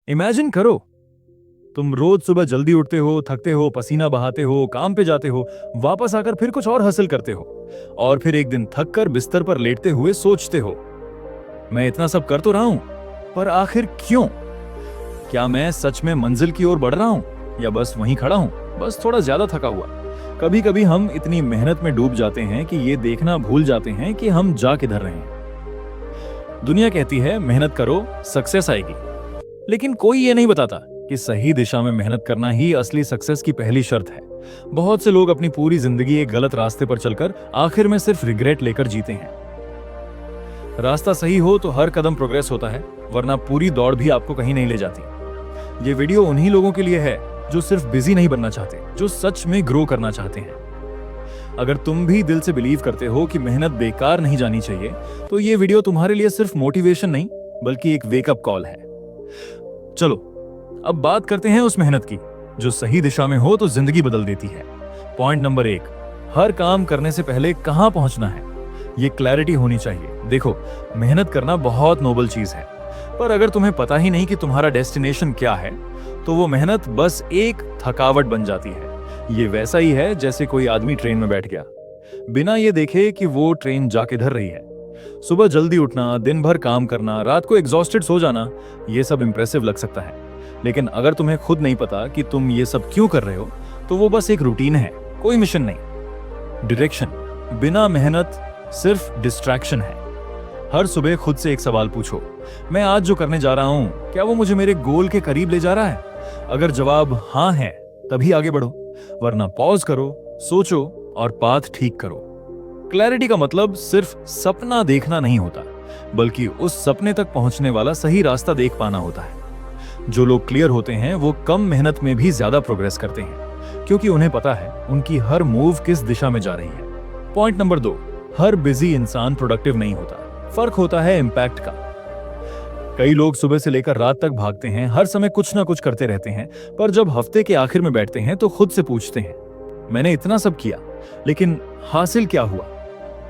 Imagine करो, तुम रोज सुबह जल्दी उठते हो, थकते हो, पसीना बहाते हो, काम पे जाते हो, वापस आकर फिर कुछ और हासिल करते हो, और फिर एक दिन थक कर बिस्तर पर लेटते हुए सोचते हो, मैं इतना सब कर तो रहा हूं, पर आखिर क्यों? क्या मैं सच में मंजिल की ओर बढ़ रहा हूं, या बस वहीं खड़ा हूं, बस थोड़ा ज्यादा थका हुआ? कभी कभी हम इतनी मेहनत में डूब जाते हैं कि ये देखना भूल जाते हैं कि हम जा किधर रहे हैं। दुनिया कहती है मेहनत करो, सक्सेस आएगी, लेकिन कोई ये नहीं बताता कि सही दिशा में मेहनत करना ही असली सक्सेस की पहली शर्त है। बहुत से लोग अपनी पूरी जिंदगी एक गलत रास्ते पर चलकर आखिर में सिर्फ रिग्रेट लेकर जीते हैं। रास्ता सही हो तो हर कदम प्रोग्रेस होता है, वरना पूरी दौड़ भी आपको कहीं नहीं ले जाती। ये वीडियो उन्हीं लोगों के लिए है जो सिर्फ बिजी नहीं बनना चाहते, जो सच में ग्रो करना चाहते हैं। अगर तुम भी दिल से बिलीव करते हो कि मेहनत बेकार नहीं जानी चाहिए, तो ये वीडियो तुम्हारे लिए सिर्फ मोटिवेशन नहीं बल्कि एक वेकअप कॉल है। चलो अब बात करते हैं उस मेहनत की जो सही दिशा में हो तो जिंदगी बदल देती है। पॉइंट नंबर 1, हर काम करने से पहले कहां पहुंचना है, ये क्लैरिटी होनी चाहिए। देखो, मेहनत करना बहुत नोबल चीज है, पर अगर तुम्हें पता ही नहीं कि तुम्हारा डेस्टिनेशन क्या है, तो वो मेहनत बस एक थकावट बन जाती है। ये वैसा ही है जैसे कोई आदमी ट्रेन में बैठ गया, बिना ये देखे कि वो ट्रेन जा किधर रही है। सुबह जल्दी उठना, दिन भर काम करना, रात को एग्जॉस्टेड सो जाना, ये सब इंप्रेसिव लग सकता है, लेकिन अगर तुम्हें खुद नहीं पता कि तुम ये सब क्यों कर रहे हो, तो वो बस एक रूटीन है, कोई मिशन नहीं। डायरेक्शन बिना मेहनत सिर्फ डिस्ट्रैक्शन है। हर सुबह खुद से एक सवाल पूछो, मैं आज जो करने जा रहा हूं, क्या वो मुझे मेरे गोल के करीब ले जा रहा है? अगर जवाब हां है, तभी आगे बढ़ो, वरना पॉज करो, सोचो और पाथ ठीक करो। क्लैरिटी का मतलब सिर्फ सपना देखना नहीं होता, बल्कि उस सपने तक पहुंचने वाला सही रास्ता देख पाना होता है। जो लोग क्लियर होते हैं वो कम मेहनत में भी ज्यादा प्रोग्रेस करते हैं, क्योंकि उन्हें पता है उनकी हर मूव किस दिशा में जा रही है। पॉइंट नंबर 2, हर बिजी इंसान प्रोडक्टिव नहीं होता, फर्क होता है इम्पैक्ट का। कई लोग सुबह से लेकर रात तक भागते हैं, हर समय कुछ ना कुछ करते रहते हैं, पर जब हफ्ते के आखिर में बैठते हैं तो खुद से पूछते हैं, मैंने इतना सब किया, लेकिन हासिल क्या हुआ?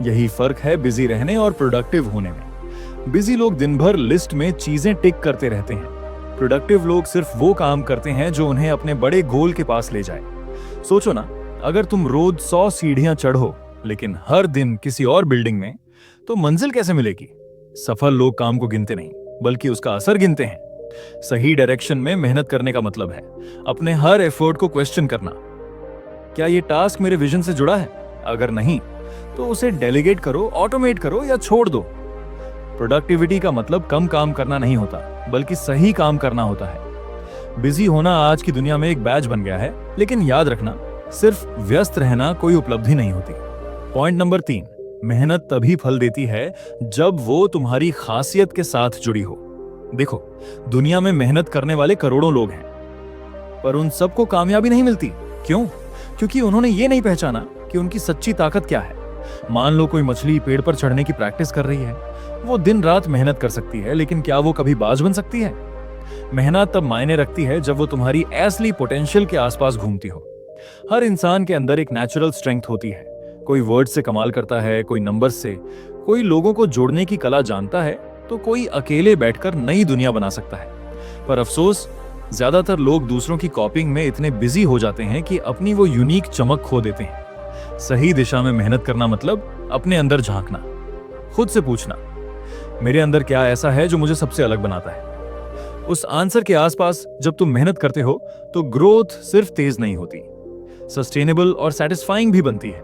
यही फर्क है बिजी रहने और प्रोडक्टिव होने में। बिजी लोग दिन भर लिस्ट में चीजें टिक करते रहते हैं, प्रोडक्टिव लोग सिर्फ वो काम करते हैं जो उन्हें अपने बड़े गोल के पास ले जाए। सोचो ना, अगर तुम रोज 100 सीढ़ियां चढ़ो लेकिन हर दिन किसी और बिल्डिंग में, तो मंजिल कैसे मिलेगी? सफल लोग काम को गिनते नहीं, बल्कि उसका असर गिनते हैं। सही डायरेक्शन में मेहनत करने का मतलब है अपने हर एफर्ट को क्वेश्चन करना, क्या ये टास्क मेरे विजन से जुड़ा है? अगर नहीं, तो उसे डेलीगेट करो, ऑटोमेट करो या छोड़ दो। प्रोडक्टिविटी का मतलब कम काम करना नहीं होता, बल्कि सही काम करना होता है। बिजी होना आज की दुनिया में एक बैज बन गया है, लेकिन याद रखना, सिर्फ व्यस्त रहना कोई उपलब्धि नहीं होती। पॉइंट नंबर 3, मेहनत तभी फल देती है जब वो तुम्हारी खासियत के साथ जुड़ी हो। देखो, दुनिया में मेहनत करने वाले करोड़ों लोग हैं, पर उन सबको कामयाबी नहीं मिलती। क्यों? क्योंकि उन्होंने ये नहीं पहचाना कि उनकी सच्ची ताकत क्या है। मान लो कोई मछली पेड़ पर चढ़ने की प्रैक्टिस कर रही है, वो दिन रात मेहनत कर सकती है, लेकिन क्या वो कभी बाज बन सकती है? मेहनत तब मायने रखती है जब वो तुम्हारी असली पोटेंशियल के आसपास घूमती हो। हर इंसान के अंदर एक नेचुरल स्ट्रेंथ होती है, कोई वर्ड से कमाल करता है, कोई नंबर से, कोई लोगों को जोड़ने की कला जानता है, तो कोई अकेले बैठकर नई दुनिया बना सकता है। पर अफसोस, ज्यादातर लोग दूसरों की कॉपिंग में इतने बिजी हो जाते हैं कि अपनी वो यूनिक चमक खो देते हैं। सही दिशा में मेहनत करना मतलब अपने अंदर झांकना, खुद से पूछना, मेरे अंदर क्या ऐसा है जो मुझे सबसे अलग बनाता है? उस आंसर के आसपास जब तुम मेहनत करते हो तो ग्रोथ सिर्फ तेज नहीं होती, सस्टेनेबल और सेटिस्फाइंग भी बनती है,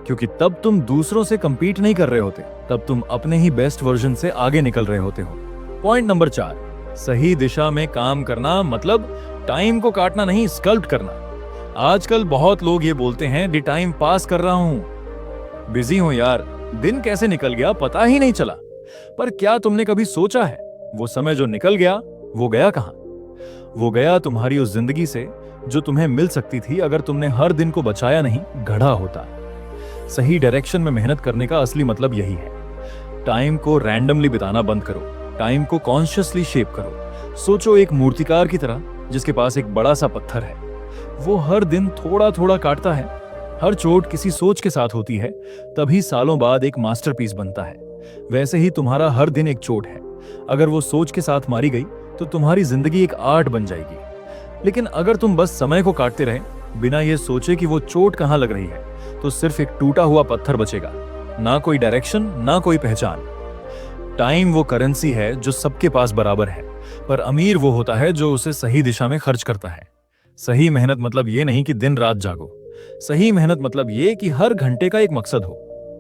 क्योंकि तब तुम दूसरों से कंपीट नहीं कर रहे होते, तब तुम अपने ही बेस्ट वर्जन से आगे निकल रहे होते हो। पॉइंट नंबर 4, सही दिशा में काम करना मतलब टाइम को काटना नहीं, स्कल्प्ट करना। आजकल बहुत लोग ये बोलते हैं, डी टाइम पास कर रहा हूं, बिजी हूं यार, दिन कैसे निकल गया पता ही नहीं चला। पर क्या तुमने कभी सोचा है, वो समय जो निकल गया वो गया कहां? वो गया तुम्हारी उस जिंदगी से जो तुम्हें मिल सकती थी अगर तुमने हर दिन को बचाया नहीं, गढ़ा होता। सही डायरेक्शन में मेहनत करने का असली मतलब यही है। टाइम को रैंडमली बिताना बंद करो, टाइम को कॉन्शियसली शेप करो। सोचो एक मूर्तिकार की तरह जिसके पास एक बड़ा सा पत्थर है, वो हर दिन थोड़ा थोड़ा काटता है। हर चोट किसी सोच के साथ होती है, तभी सालों बाद एक मास्टरपीस बनता है। वैसे ही तुम्हारा हर दिन एक चोट है, अगर वो सोच के साथ मारी गई तो तुम्हारी जिंदगी एक आर्ट बन जाएगी। लेकिन अगर तुम बस समय को काटते रहे बिना ये सोचे कि वो चोट कहां लग रही है, तो सिर्फ एक टूटा हुआ पत्थर बचेगा, ना कोई डायरेक्शन, ना कोई पहचान। टाइम वो करेंसी है जो सबके पास बराबर है, पर अमीर वो होता है जो उसे सही दिशा में खर्च करता है। सही मेहनत मतलब ये नहीं कि दिन रात जागो, सही मेहनत मतलब ये कि हर घंटे का एक मकसद हो।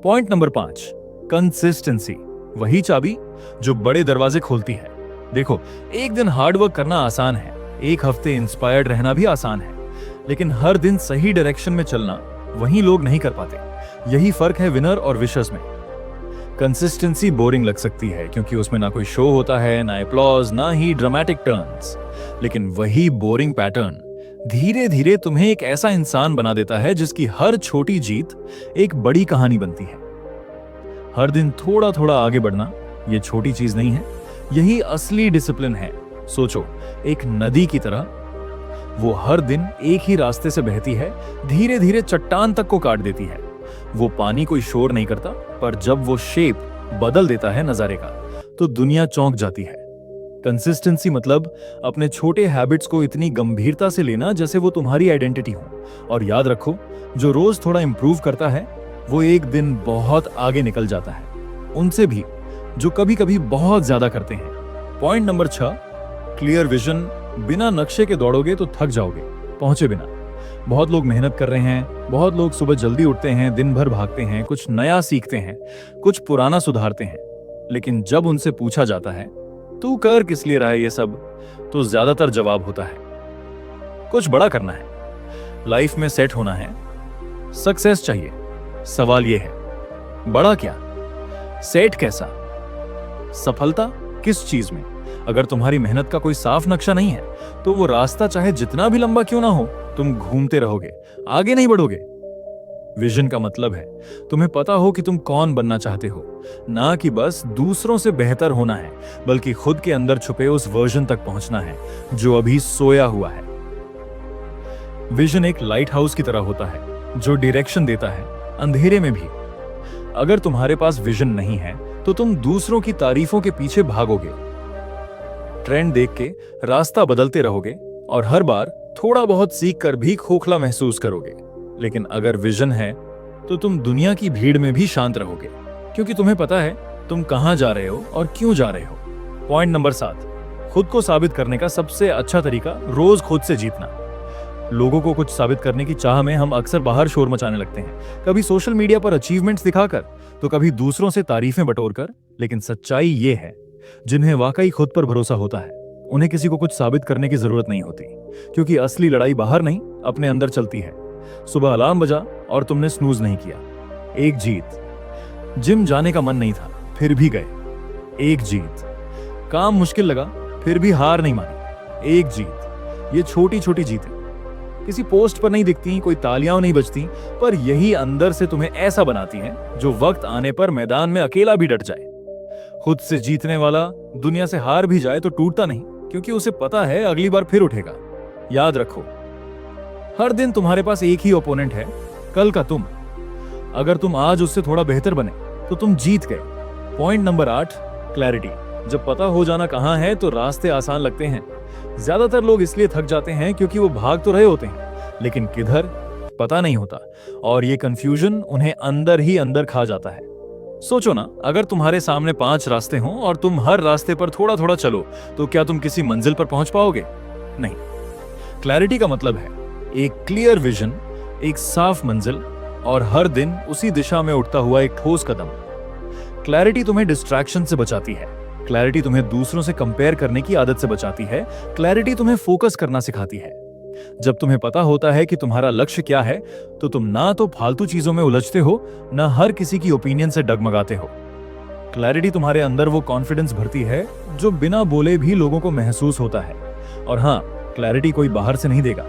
पॉइंट नंबर 5, कंसिस्टेंसी, वही चाबी जो बड़े दरवाजे खोलती है। देखो, एक दिन हार्डवर्क करना आसान है, एक हफ्ते इंस्पायर्ड रहना भी आसान है, लेकिन हर दिन सही डायरेक्शन में चलना वही लोग नहीं कर पाते। यही फर्क है विनर और विशर्स में। कंसिस्टेंसी बोरिंग लग सकती है क्योंकि उसमें ना कोई शो होता है, ना एप्लॉज, ना ही ड्रामेटिक टर्न्स, लेकिन वही बोरिंग पैटर्न धीरे धीरे तुम्हें एक ऐसा इंसान बना देता है जिसकी हर छोटी जीत एक बड़ी कहानी बनती है। हर दिन थोड़ा थोड़ा आगे बढ़ना ये छोटी चीज नहीं है, यही असली डिसिप्लिन है। सोचो, एक नदी की तरह वो हर दिन एक ही रास्ते से बहती है, धीरे धीरे चट्टान तक को काट देती है। वो पानी कोई शोर नहीं करता, पर जब वो शेप बदल देता है नजारे का, तो दुनिया चौंक जाती है। कंसिस्टेंसी मतलब अपने छोटे हैबिट्स को इतनी गंभीरता से लेना जैसे वो तुम्हारी आइडेंटिटी हो। और याद रखो, जो रोज थोड़ा इंप्रूव करता है वो एक दिन बहुत आगे निकल जाता है उनसे भी जो कभी कभी बहुत ज्यादा करते हैं। Point number 6, clear vision. बिना नक्शे के दौड़ोगे तो थक जाओगे, पहुंचे बिना। बहुत लोग मेहनत कर रहे हैं, बहुत लोग सुबह जल्दी उठते हैं, दिन भर भागते हैं, कुछ नया सीखते हैं, कुछ पुराना सुधारते हैं, लेकिन जब उनसे पूछा जाता है तू कर किस लिए रहा है ये सब, तो ज्यादातर जवाब होता है कुछ बड़ा करना है, लाइफ में सेट होना है, सक्सेस चाहिए। सवाल ये है, बड़ा क्या, सेट कैसा, सफलता किस चीज में? अगर तुम्हारी मेहनत का कोई साफ नक्शा नहीं है तो वो रास्ता चाहे जितना भी लंबा क्यों ना हो, तुम घूमते रहोगे, आगे नहीं बढ़ोगे। विजन का मतलब है तुम्हें पता हो कि तुम कौन बनना चाहते हो, ना कि बस दूसरों से बेहतर होना है, बल्कि खुद के अंदर छुपे उस वर्जन तक पहुंचना है जो अभी सोया हुआ है। विजन एक लाइट हाउस की तरह होता है जो डायरेक्शन देता है अंधेरे में भी। अगर तुम्हारे पास विजन नहीं है तो तुम दूसरों की तारीफों के पीछे भागोगे, ट्रेंड देख के रास्ता बदलते रहोगे और हर बार थोड़ा बहुत सीख कर भी खोखला महसूस करोगे। लेकिन अगर विजन है तो तुम दुनिया की भीड़ में भी शांत रहोगे, क्योंकि तुम्हें पता है तुम कहां जा रहे हो और क्यों जा रहे हो। पॉइंट नंबर 7, खुद को साबित करने का सबसे अच्छा तरीका रोज खुद से जीतना। लोगों को कुछ साबित करने की चाह में हम अक्सर बाहर शोर मचाने लगते हैं, कभी सोशल मीडिया पर अचीवमेंट्स दिखाकर, तो कभी दूसरों से तारीफें बटोरकर। लेकिन सच्चाई ये है, जिन्हें वाकई खुद पर भरोसा होता है उन्हें किसी को कुछ साबित करने की जरूरत नहीं होती, क्योंकि असली लड़ाई बाहर नहीं अपने अंदर चलती है। सुबह अलार्म बजा और तुमने स्नूज नहीं किया, एक जीत। जिम जाने का मन नहीं था फिर भी गए, एक जीत। काम मुश्किल लगा फिर भी हार नहीं मानी, एक जीत। ये छोटी छोटी जीतें किसी पोस्ट पर नहीं दिखती, कोई तालियां नहीं बजती, पर यही अंदर से तुम्हें ऐसा बनाती हैं जो वक्त आने पर मैदान में अकेला भी डट जाए। खुद से जीतने वाला दुनिया से हार भी जाए तो टूटता नहीं, क्योंकि उसे पता है अगली बार फिर उठेगा। याद रखो, हर दिन तुम्हारे पास एक ही ओपोनेंट है, कल का तुम। अगर तुम आज उससे थोड़ा बेहतर बने तो तुम जीत गए। Point number 8, clarity. जब पता हो जाना कहां है तो रास्ते आसान लगते हैं। ज्यादातर लोग इसलिए थक जाते हैं क्योंकि वो भाग तो रहे होते हैं, लेकिन किधर पता नहीं होता, और ये कंफ्यूजन उन्हें अंदर ही अंदर खा जाता है। सोचो ना, अगर तुम्हारे सामने 5 रास्ते हों और तुम हर रास्ते पर थोड़ा थोड़ा चलो, तो क्या तुम किसी मंजिल पर पहुंच पाओगे? नहीं। क्लैरिटी का मतलब है एक क्लियर विजन, एक साफ मंजिल, और हर दिन उसी दिशा में उठता हुआ एक ठोस कदम। क्लैरिटी तुम्हें डिस्ट्रैक्शन से बचाती है, क्लैरिटी तुम्हें दूसरों से कंपेयर करने की आदत से बचाती है, क्लैरिटी तुम्हें फोकस करना सिखाती है। जब तुम्हें पता होता है कि तुम्हारा लक्ष्य क्या है, तो तुम ना तो फालतू चीजों में उलझते हो, ना हर किसी की ओपिनियन से डगमगाते हो। क्लैरिटी तुम्हारे अंदर वो कॉन्फिडेंस भरती है जो बिना बोले भी लोगों को महसूस होता है। और हाँ, क्लैरिटी कोई बाहर से नहीं देगा,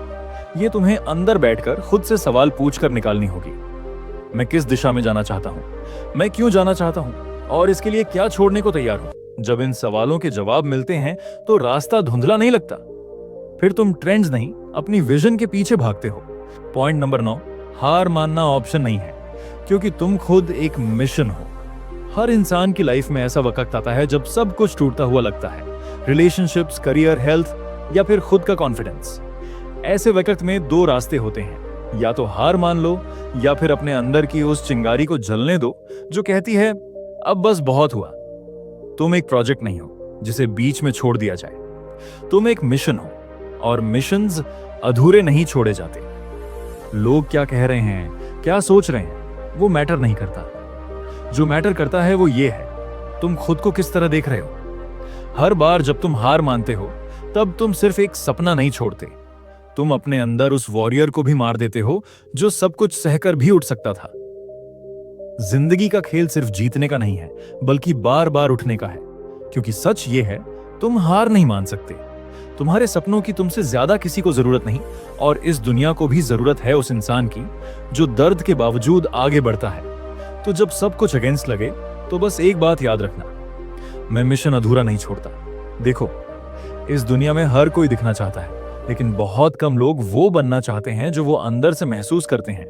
ये तुम्हें अंदर बैठकर खुद से सवाल पूछकर निकालनी होगी। मैं किस दिशा में जाना चाहता हूँ, मैं क्यों जाना चाहता हूँ, और इसके लिए क्या छोड़ने को तैयार हूँ। जब इन सवालों के जवाब मिलते हैं तो रास्ता धुंधला नहीं लगता, फिर तुम ट्रेंड्स नहीं अपनी विजन के पीछे भागते हो। पॉइंट नंबर 9, हार मानना ऑप्शन नहीं है, क्योंकि तुम खुद एक मिशन हो। हर इंसान की लाइफ में ऐसा वक्त आता है जब सब कुछ टूटता हुआ लगता है, रिलेशनशिप्स, करियर, हेल्थ या फिर खुद का कॉन्फिडेंस। ऐसे वक्त में दो रास्ते होते हैं, या तो हार मान लो या फिर अपने अंदर की उस चिंगारी को जलने दो जो कहती है अब बस बहुत हुआ। तुम एक प्रोजेक्ट नहीं हो जिसे बीच में छोड़ दिया जाए, तुम एक मिशन हो, और मिशंस अधूरे नहीं छोड़े जाते। लोग क्या कह रहे हैं, क्या सोच रहे हैं, वो मैटर नहीं करता। जो मैटर करता है वो ये है, तुम खुद को किस तरह देख रहे हो। हर बार जब तुम हार मानते हो तब तुम सिर्फ एक सपना नहीं छोड़ते, तुम अपने अंदर उस वॉरियर को भी मार देते हो जो सब कुछ सहकर भी उठ सकता था। जिंदगी का खेल सिर्फ जीतने का नहीं है, बल्कि बार बार उठने का है। क्योंकि सच ये है, तुम हार नहीं मान सकते। तुम्हारे सपनों की तुमसे ज्यादा किसी को जरूरत नहीं, और इस दुनिया को भी जरूरत है उस इंसान की जो दर्द के बावजूद आगे बढ़ता है। तो जब सब कुछ अगेंस्ट लगे तो बस एक बात याद रखना, मैं मिशन अधूरा नहीं छोड़ता। देखो, इस दुनिया में हर कोई दिखना चाहता है, लेकिन बहुत कम लोग वो बनना चाहते हैं जो वो अंदर से महसूस करते हैं।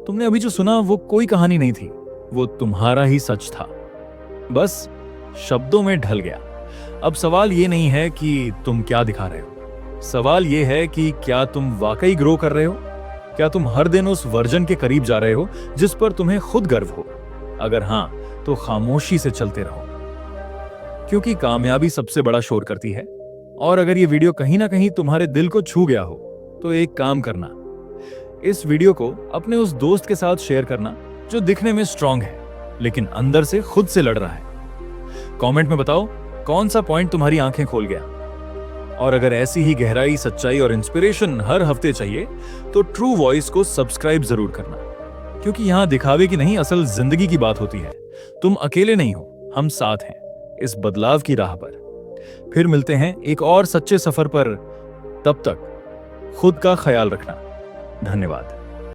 तुमने अभी जो सुना वो कोई कहानी नहीं थी, वो तुम्हारा ही सच था, बस शब्दों में ढल गया। अब सवाल ये नहीं है कि तुम क्या दिखा रहे हो, सवाल ये है कि क्या तुम वाकई ग्रो कर रहे हो। क्या तुम हर दिन उस वर्जन के करीब जा रहे हो जिस पर तुम्हें खुद गर्व हो। अगर हां, तो खामोशी से चलते रहो, क्योंकि कामयाबी सबसे बड़ा शोर करती है। और अगर ये वीडियो कहीं ना कहीं तुम्हारे दिल को छू गया हो तो एक काम करना, इस वीडियो को अपने उस दोस्त के साथ शेयर करना जो दिखने में स्ट्रांग है लेकिन अंदर से खुद से लड़ रहा है। कमेंट में बताओ कौन सा पॉइंट तुम्हारी आंखें खोल गया। और अगर ऐसी ही गहराई, सच्चाई और इंस्पिरेशन हर हफ्ते चाहिए तो ट्रू वॉइस को सब्सक्राइब जरूर करना, क्योंकि यहां दिखावे की नहीं, असल जिंदगी की बात होती है। तुम अकेले नहीं हो, हम साथ हैं इस बदलाव की राह पर। फिर मिलते हैं एक और सच्चे सफर पर। तब तक खुद का ख्याल रखना। धन्यवाद।